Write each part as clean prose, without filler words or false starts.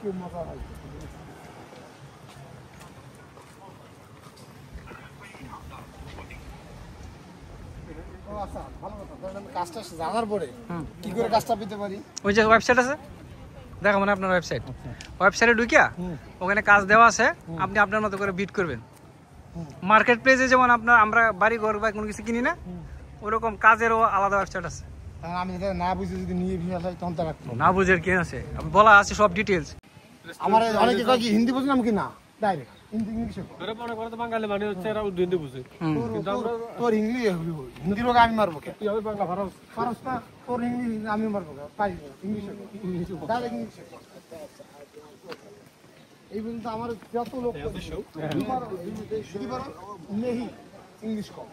কি মজা হয়। আচ্ছা ভালো কথা, কাজটা জানার পরে কি করে কাজটা পেতে পারি? ওই যে ওয়েবসাইট আছে, দেখো মানে আপনার ওয়েবসাইটে ঢুকিয়া ওখানে কাজ দেওয়া আছে, আপনি আপনার মতো করে বিট করবেন। মার্কেট প্লেসে যেমন আপনার আমরা বাড়ি ঘর বা কোনো কিছু কিনি না, ওরকম কাজেরও আলাদা ওয়েবসাইট আছে। আমি যেটা না বুঝে যদি নিয়ে ভিড় হয় তখন তো না বুঝে কি আছে বলা আছে সব ডিটেলস। আমার অনেকে কয় কি হিন্দি বুঝলাম কি না ডাইরেক্ট হিন্দি ইংলিশে ধরে মনে করে তো বাঙালি মানে হচ্ছে এরা হিন্দি বুঝে, কিন্তু আমরা তোর ইংলিশ হিন্দির লোক আমি মারবো কে? তুই আমি বাংলা ফারাস ফারস না, তোর ইংলিশ আমি মারবো কে? পারি না ইংলিশে ডাইরেক্ট ইংলিশে। এই পর্যন্ত আমার যত লোক নেহি ইংলিশ কম,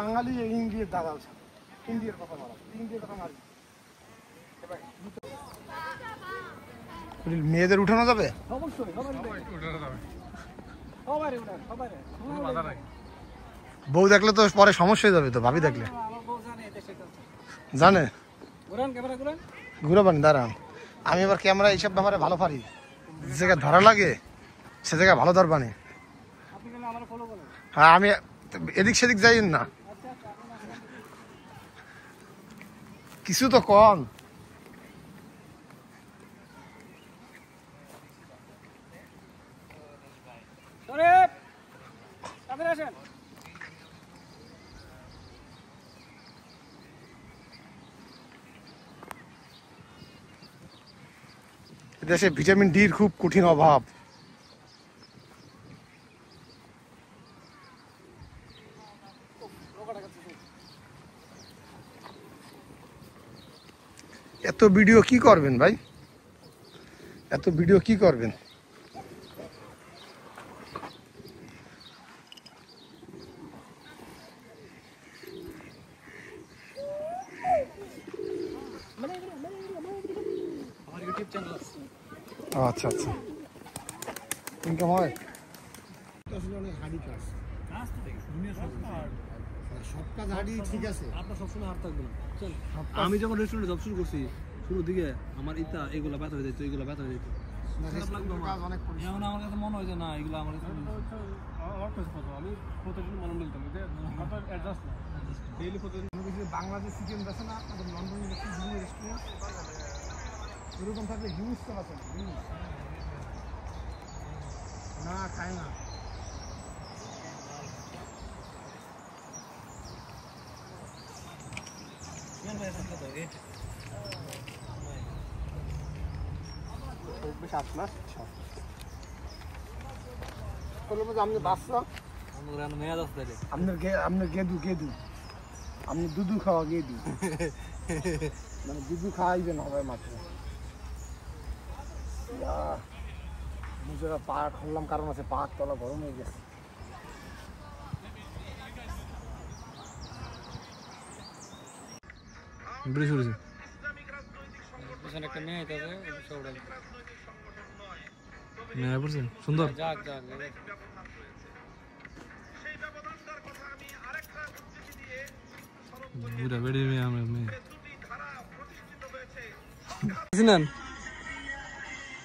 বাঙালি ইন্ডিয়ার দালাল, ইন্ডিয়ার কথা বলা, ইন্ডিয়ার কথা মারি। মেয়েদের উঠানো যাবে? বউ দেখলে তো পরে সমস্যা হয়ে যাবে তো, ভাবি দেখলে জানে ঘুরে পানি দাঁড়ান। আমি এবার ক্যামেরা এইসব ব্যাপারে ভালো পারি, যে জায়গায় ধরা লাগে সে জায়গায় ভালো ধরবানি। হ্যাঁ আমি এদিক সেদিক যাই না, কিছু তো কম। দেশে ভিটামিন ডির খুব কঠিন অভাব। এত ভিডিও কি করবেন ভাই, এত ভিডিও কি করবেন? আচ্ছা আচ্ছা, ইনকাম হয়? হাড়ি কাজ, সব কাজ হাড়ি ঠিক আছে, আপনার সবসময় হাত থাকবে না। আমি যখন রেস্টুরেন্টে জব শুরু করছি, শুরুর দিকে আমার ইটা এগুলো ব্যথা হয়ে যেত, এগুলো ব্যথা হয়ে যেত। এখন আমার কাছে মনে হয় যে না, এগুলো আমার কাছে আমি প্রত্যেকদিন মনে বলতাম অ্যাডজাস্ট না ডেইলি প্রত্যেকদিন। বাংলাদেশ চিকেন বেছে না, লন্ডন রেস্টুরেন্ট এরকম থাকলে হিউজ তো আছে না, খায় না। আপনি বাচ্চা আপনার গেদু গেদু, আপনি দুধু খাওয়া গেদু, মানে দুধু খাওয়াইবেন হবে মাত্র। নিজেরা পা খুললাম, কারণ আছে পাক তলা গরম হয়ে গেছে। সুন্দর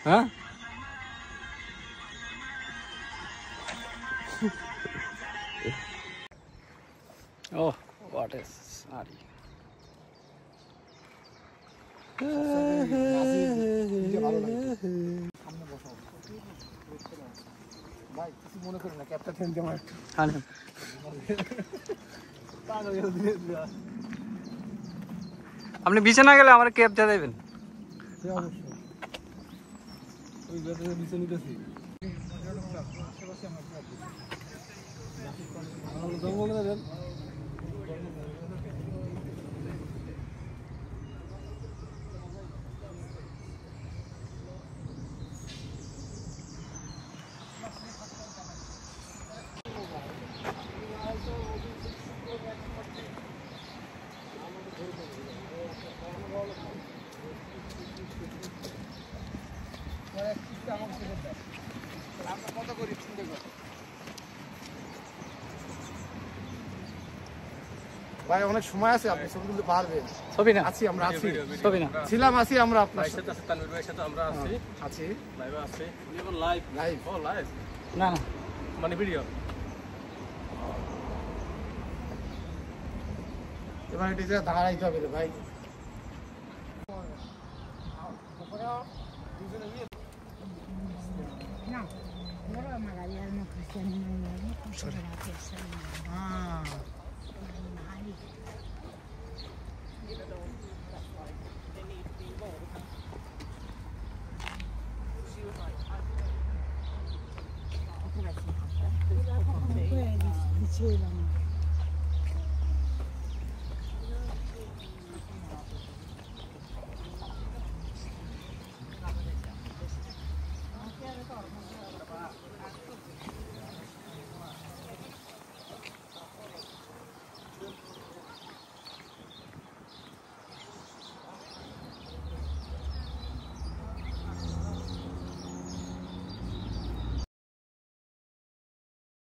হ্যাঁ Oh, what is sorry. মনে করি না ক্যাপটা ফেলতে আমার আপনি বিছানা গেলে আমার ক্যাপ দিয়ে দেবেন। ভাই অনেক সময় আছে, আপনি ছবি তুলতে পারবেন। ছবি না, আছি, আমরা আছি, ছবি না, ছিলাম, আছি আমরা আপনার ভাইয়ের সাথে আছে, তানভীর ভাইয়ের সাথে আমরা আছি, আছি লাইভে আছি। উনি এখন লাইভ লাইভ। ও লাইভ না না মানে ভিডিও। এবার এটা যে দাঁড়াইতে হবে রে ভাই। No, loro magari erano cristiani non considerati esseri normali. Comunque dicevano